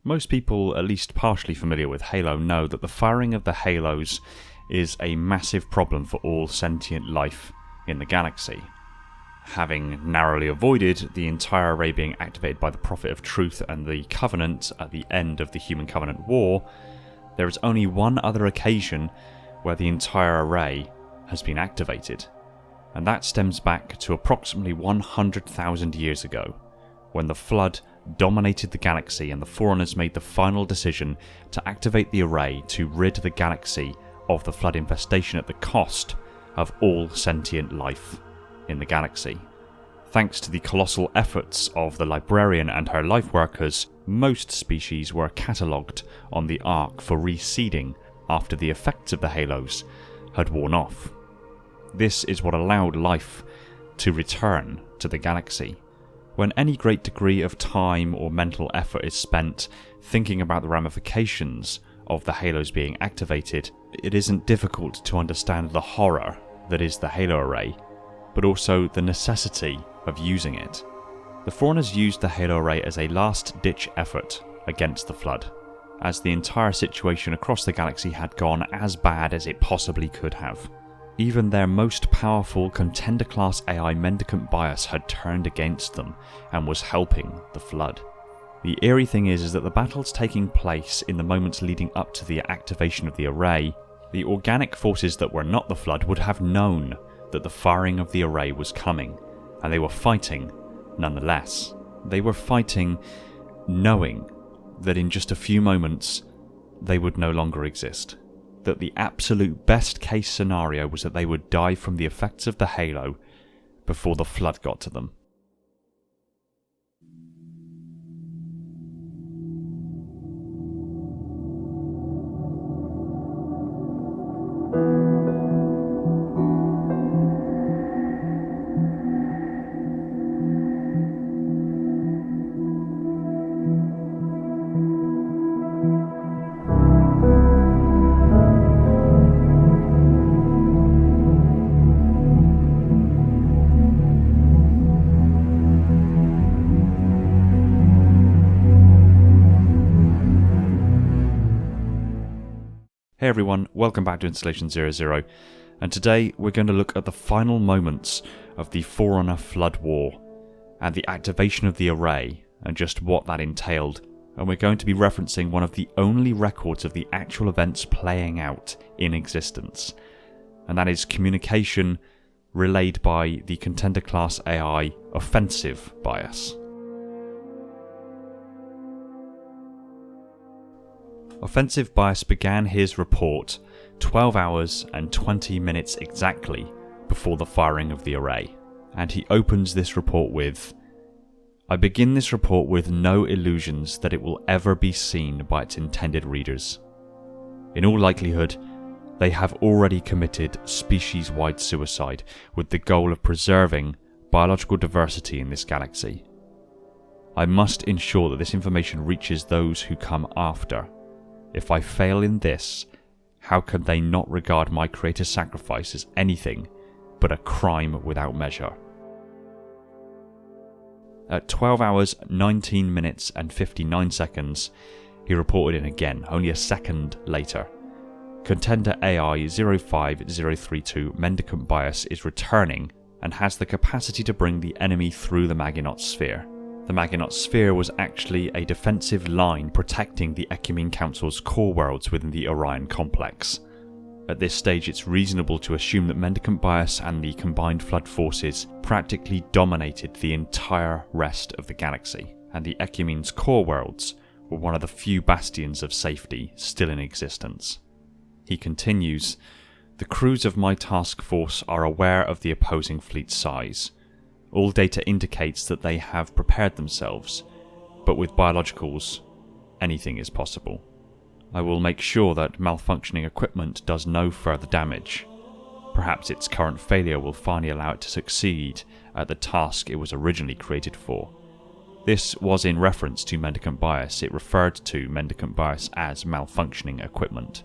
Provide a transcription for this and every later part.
Most people, at least partially familiar with Halo, know that the firing of the halos is a massive problem for all sentient life in the galaxy. Having narrowly avoided the entire array being activated by the Prophet of Truth and the Covenant at the end of the Human Covenant War, there is only one other occasion where the entire array has been activated, and that stems back to approximately 100,000 years ago, when the Flood dominated the galaxy and the Forerunners made the final decision to activate the array to rid the galaxy of the Flood infestation at the cost of all sentient life in the galaxy. Thanks to the colossal efforts of the Librarian and her life workers, most species were catalogued on the Ark for reseeding after the effects of the halos had worn off. This is what allowed life to return to the galaxy. When any great degree of time or mental effort is spent thinking about the ramifications of the halos being activated, it isn't difficult to understand the horror that is the halo array, but also the necessity of using it. The Forerunners used the halo array as a last-ditch effort against the Flood, as the entire situation across the galaxy had gone as bad as it possibly could have. Even their most powerful contender-class AI Mendicant bias had turned against them and was helping the Flood. The eerie thing is that the battles taking place in the moments leading up to the activation of the array, the organic forces that were not the Flood would have known that the firing of the array was coming, and they were fighting nonetheless. They were fighting knowing that in just a few moments they would no longer exist. That the absolute best case scenario was that they would die from the effects of the halo before the Flood got to them. Hey everyone, welcome back to Installation 00, and today we're going to look at the final moments of the Forerunner Flood War, and the activation of the array, and just what that entailed, and we're going to be referencing one of the only records of the actual events playing out in existence, and that is communication relayed by the Contender Class AI offensive bias. Offensive Bias began his report 12 hours and 20 minutes exactly before the firing of the array, and he opens this report with, "I begin this report with no illusions that it will ever be seen by its intended readers. In all likelihood, they have already committed species-wide suicide with the goal of preserving biological diversity in this galaxy. I must ensure that this information reaches those who come after. If I fail in this, how can they not regard my creator's sacrifice as anything but a crime without measure?" At 12 hours, 19 minutes and 59 seconds, he reported in again, only a second later. Contender AI 05032 Mendicant Bias is returning and has the capacity to bring the enemy through the Maginot Sphere. The Maginot Sphere was actually a defensive line protecting the Ecumene Council's core worlds within the Orion complex. At this stage, it's reasonable to assume that Mendicant Bias and the combined Flood forces practically dominated the entire rest of the galaxy, and the Ecumene's core worlds were one of the few bastions of safety still in existence. He continues, "The crews of my task force are aware of the opposing fleet's size. All data indicates that they have prepared themselves, but with biologicals, anything is possible. I will make sure that malfunctioning equipment does no further damage. Perhaps its current failure will finally allow it to succeed at the task it was originally created for." This was in reference to Mendicant Bias. It referred to Mendicant Bias as malfunctioning equipment.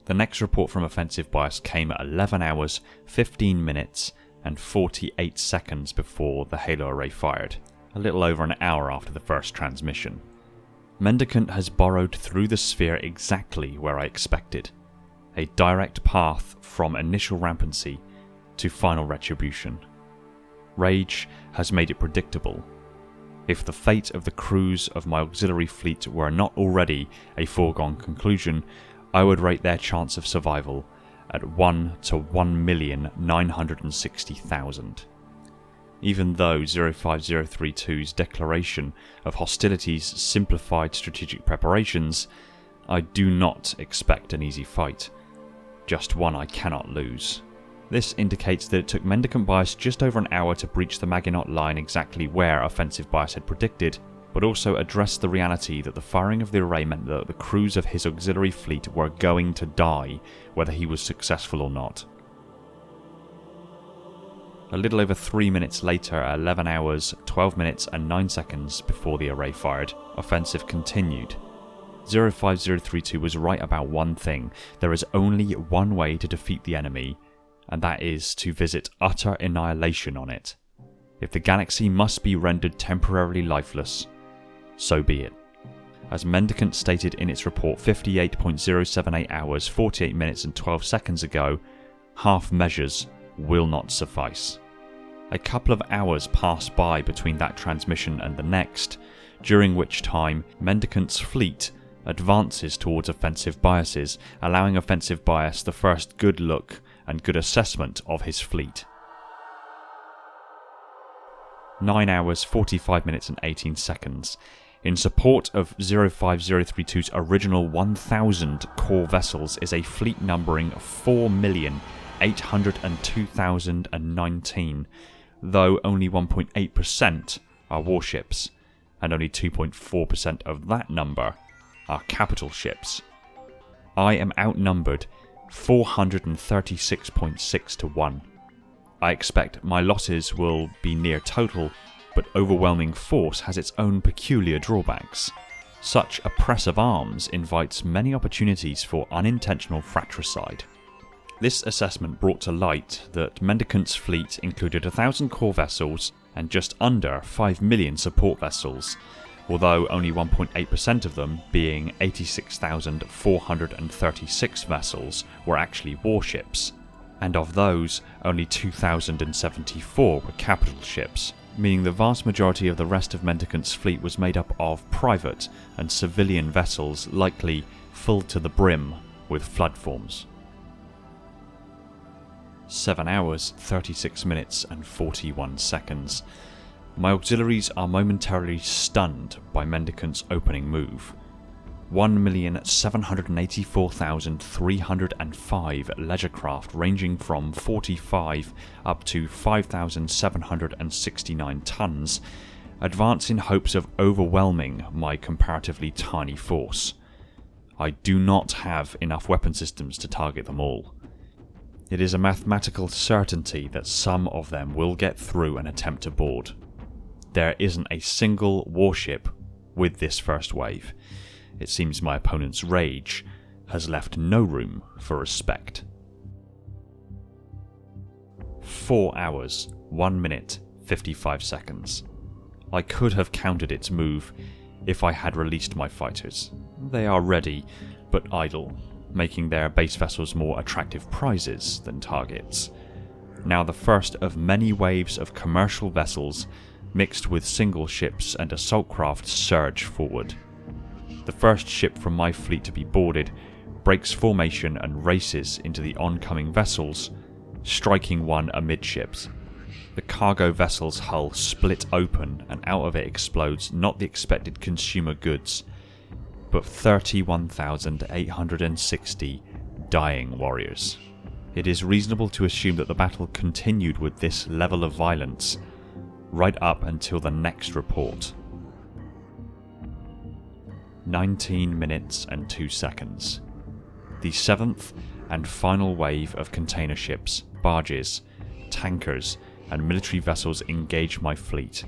The next report from Offensive Bias came at 11 hours, 15 minutes and 48 seconds before the Halo array fired. a little over an hour after the first transmission. Mendicant has borrowed through the sphere exactly where I expected, a direct path from initial rampancy to final retribution. Rage has made it predictable. If the fate of the crews of my auxiliary fleet were not already a foregone conclusion, I would rate their chance of survival at 1 to 1,960,000. Even though 05032's declaration of hostilities simplified strategic preparations, I do not expect an easy fight, just one I cannot lose. This indicates that it took Mendicant Bias just over an hour to breach the Maginot Line exactly where Offensive Bias had predicted, but also addressed the reality that the firing of the array meant that the crews of his auxiliary fleet were going to die, whether he was successful or not. A little over 3 minutes later, at 11 hours, 12 minutes and 9 seconds before the array fired, offensive continued. 05032 was right about one thing: there is only one way to defeat the enemy, and that is to visit utter annihilation on it. If the galaxy must be rendered temporarily lifeless, so be it. As Mendicant stated in its report 58.078 hours, 48 minutes and 12 seconds ago, half measures will not suffice. A couple of hours pass by between that transmission and the next, during which time Mendicant's fleet advances towards Offensive Bias's, allowing Offensive Bias the first good look and good assessment of his fleet. 9 hours, 45 minutes and 18 seconds. In support of 05032's original 1,000 core vessels is a fleet numbering 4,802,019, though only 1.8% are warships, and only 2.4% of that number are capital ships. I am outnumbered 436.6 to 1. I expect my losses will be near total, but overwhelming force has its own peculiar drawbacks. Such a press of arms invites many opportunities for unintentional fratricide. This assessment brought to light that Mendicant's fleet included 1,000 core vessels and just under 5 million support vessels, although only 1.8% of them, being 86,436 vessels, were actually warships, and of those, only 2,074 were capital ships, meaning the vast majority of the rest of Mendicant's fleet was made up of private and civilian vessels, likely full to the brim with flood forms. 7 hours, 36 minutes and 41 seconds. My auxiliaries are momentarily stunned by Mendicant's opening move. 1,784,305 leisure craft ranging from 45 up to 5,769 tons advance in hopes of overwhelming my comparatively tiny force. I do not have enough weapon systems to target them all. It is a mathematical certainty that some of them will get through and attempt to board. There isn't a single warship with this first wave. It seems my opponent's rage has left no room for respect. 4 hours, 1 minute, 55 seconds. I could have countered its move if I had released my fighters. They are ready, but idle, making their base vessels more attractive prizes than targets. Now the first of many waves of commercial vessels mixed with single ships and assault craft surge forward. The first ship from my fleet to be boarded breaks formation and races into the oncoming vessels, striking one amidships. The cargo vessel's hull split open and out of it explodes not the expected consumer goods, but 31,860 dying warriors. It is reasonable to assume that the battle continued with this level of violence right up until the next report. 19 minutes and 2 seconds. The seventh and final wave of container ships, barges, tankers, and military vessels engage my fleet.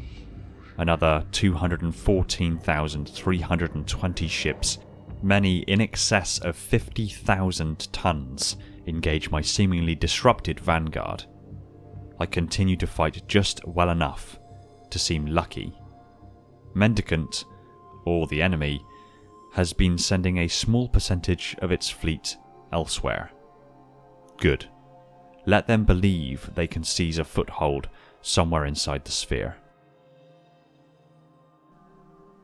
Another 214,320 ships, many in excess of 50,000 tons, engage my seemingly disrupted vanguard. I continue to fight just well enough to seem lucky Mendicant, or the enemy, has been sending a small percentage of its fleet elsewhere. Good. Let them believe they can seize a foothold somewhere inside the sphere.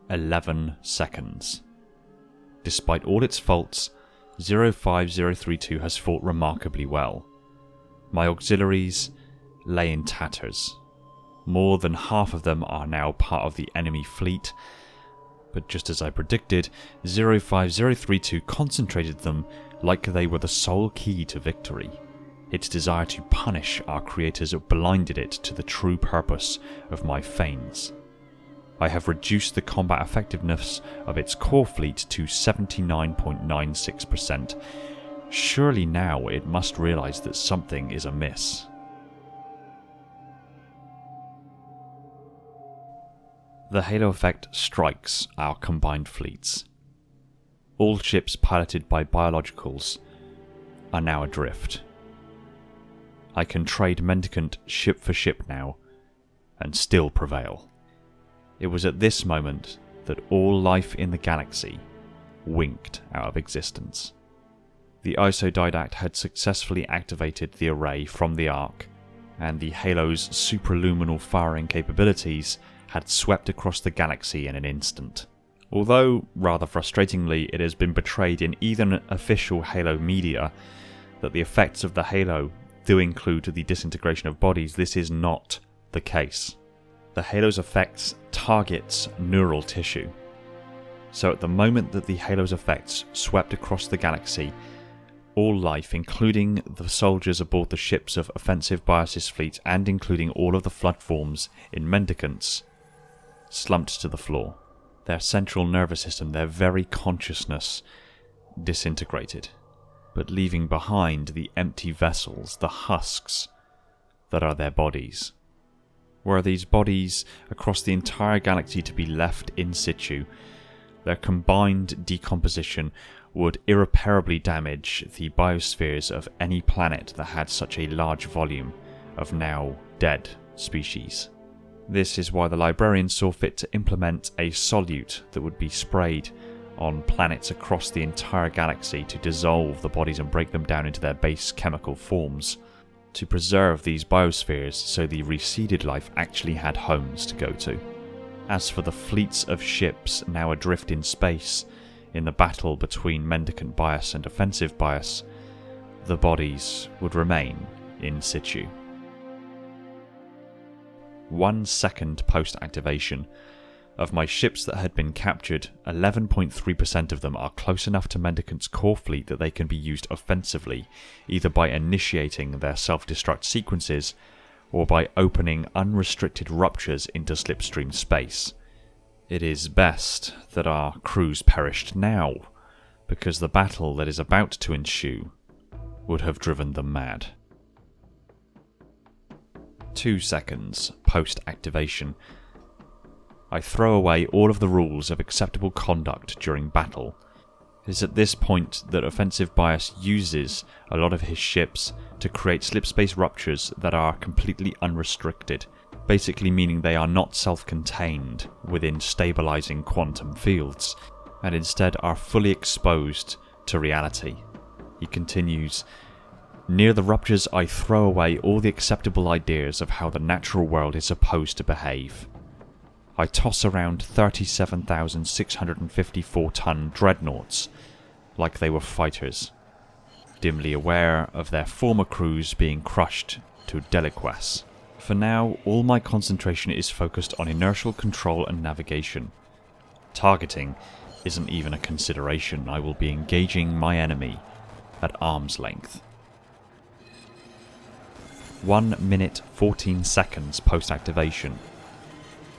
11 seconds. Despite all its faults, 05032 has fought remarkably well. My auxiliaries lay in tatters. More than half of them are now part of the enemy fleet, but just as I predicted, 05032 concentrated them like they were the sole key to victory. Its desire to punish our creators blinded it to the true purpose of my feigns. I have reduced the combat effectiveness of its core fleet to 79.96%. Surely now it must realize that something is amiss. The halo effect strikes our combined fleets. All ships piloted by biologicals are now adrift. I can trade Mendicant ship for ship now, and still prevail. It was at this moment that all life in the galaxy winked out of existence. The isodidact had successfully activated the array from the Ark, and the Halo's supraluminal firing capabilities had swept across the galaxy in an instant. Although, rather frustratingly, it has been portrayed in even official Halo media that the effects of the Halo do include the disintegration of bodies, this is not the case. The Halo's effects targets neural tissue. So at the moment that the Halo's effects swept across the galaxy, all life, including the soldiers aboard the ships of Offensive Bias's fleet and including all of the flood forms in Mendicants, slumped to the floor. Their central nervous system, their very consciousness, disintegrated, but leaving behind the empty vessels, the husks that are their bodies. Were these bodies across the entire galaxy to be left in situ, their combined decomposition would irreparably damage the biospheres of any planet that had such a large volume of now dead species. This is why the librarians saw fit to implement a solute that would be sprayed on planets across the entire galaxy to dissolve the bodies and break them down into their base chemical forms, to preserve these biospheres so the reseeded life actually had homes to go to. As for the fleets of ships now adrift in space in the battle between Mendicant Bias and Offensive Bias, the bodies would remain in situ. 1 second post-activation, of my ships that had been captured, 11.3% of them are close enough to Mendicant's core fleet that they can be used offensively, either by initiating their self-destruct sequences or by opening unrestricted ruptures into slipstream space. It is best that our crews perished now, because the battle that is about to ensue would have driven them mad. 2 seconds post-activation. I throw away all of the rules of acceptable conduct during battle. It is at this point that Offensive Bias uses a lot of his ships to create slipspace ruptures that are completely unrestricted, basically meaning they are not self-contained within stabilizing quantum fields, and instead are fully exposed to reality. He continues, "Near the ruptures I throw away all the acceptable ideas of how the natural world is supposed to behave. I toss around 37,654-ton dreadnoughts like they were fighters, dimly aware of their former crews being crushed to deliquesce. For now, all my concentration is focused on inertial control and navigation. Targeting isn't even a consideration. I will be engaging my enemy at arm's length." 1 minute 14 seconds post-activation.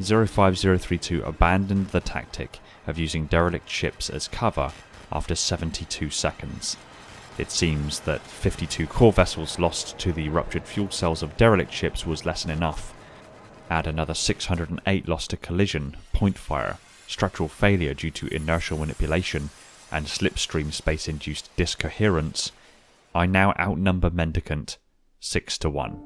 05032 abandoned the tactic of using derelict ships as cover after 72 seconds. It seems that 52 core vessels lost to the ruptured fuel cells of derelict ships was less than enough. Add another 608 lost to collision, point fire, structural failure due to inertial manipulation, and slipstream space-induced discoherence, I now outnumber Mendicant 6-1.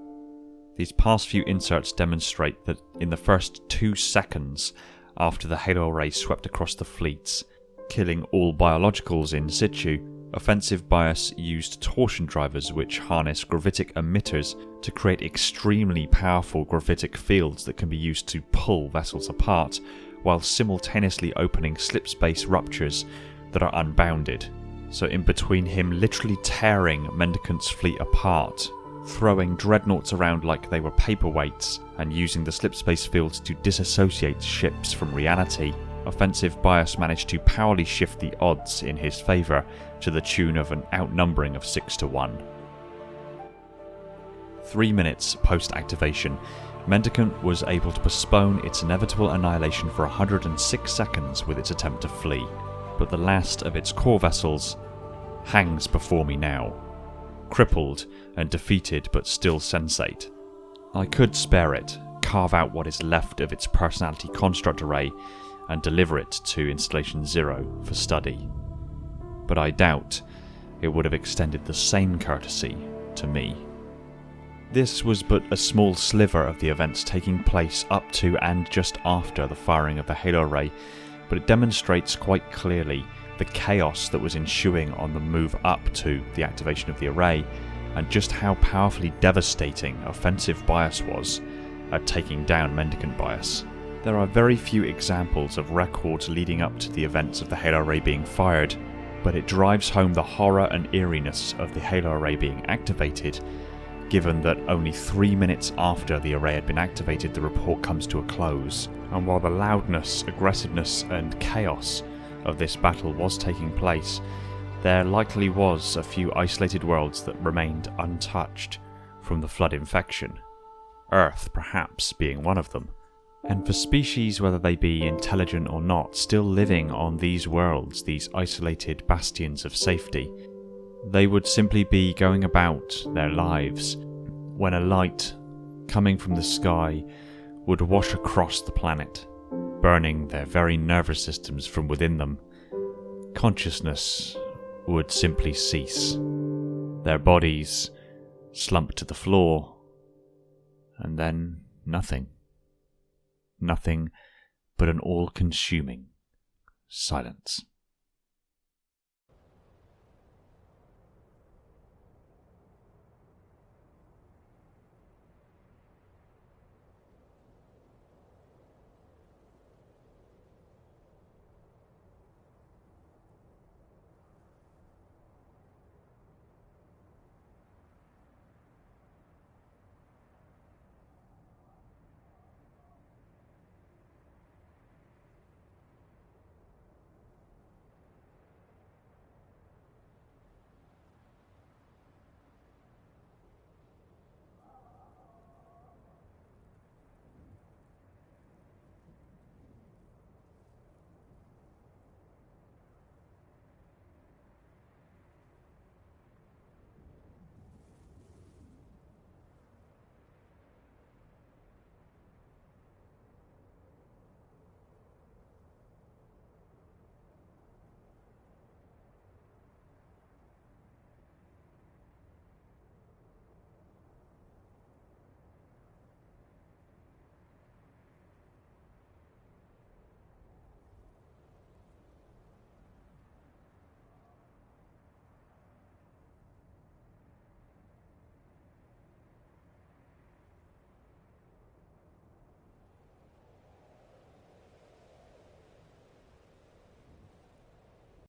These past few inserts demonstrate that in the first 2 seconds after the halo array swept across the fleets, killing all biologicals in situ. Offensive Bias used torsion drivers which harness gravitic emitters to create extremely powerful gravitic fields that can be used to pull vessels apart, while simultaneously opening slipspace ruptures that are unbounded. So in between him literally tearing Mendicant's fleet apart, throwing dreadnoughts around like they were paperweights, and using the slipspace fields to disassociate ships from reality, Offensive Bias managed to powerfully shift the odds in his favour to the tune of an outnumbering of 6-1. 3 minutes post-activation, Mendicant was able to postpone its inevitable annihilation for 106 seconds with its attempt to flee, but the last of its core vessels hangs before me now, crippled and defeated but still sensate. I could spare it, carve out what is left of its personality construct array, and deliver it to Installation 0 for study. But I doubt it would have extended the same courtesy to me. This was but a small sliver of the events taking place up to and just after the firing of the halo array, but it demonstrates quite clearly the chaos that was ensuing on the move up to the activation of the array, and just how powerfully devastating Offensive Bias was at taking down Mendicant Bias. There are very few examples of records leading up to the events of the halo array being fired, but it drives home the horror and eeriness of the halo array being activated, given that only 3 minutes after the array had been activated the report comes to a close, and while the loudness, aggressiveness and chaos of this battle was taking place, there likely was a few isolated worlds that remained untouched from the flood infection, Earth perhaps being one of them. And for species, whether they be intelligent or not, still living on these worlds, these isolated bastions of safety, they would simply be going about their lives when a light coming from the sky would wash across the planet, burning their very nervous systems from within them. Consciousness would simply cease. Their bodies slump to the floor, and then nothing. Nothing but an all-consuming silence.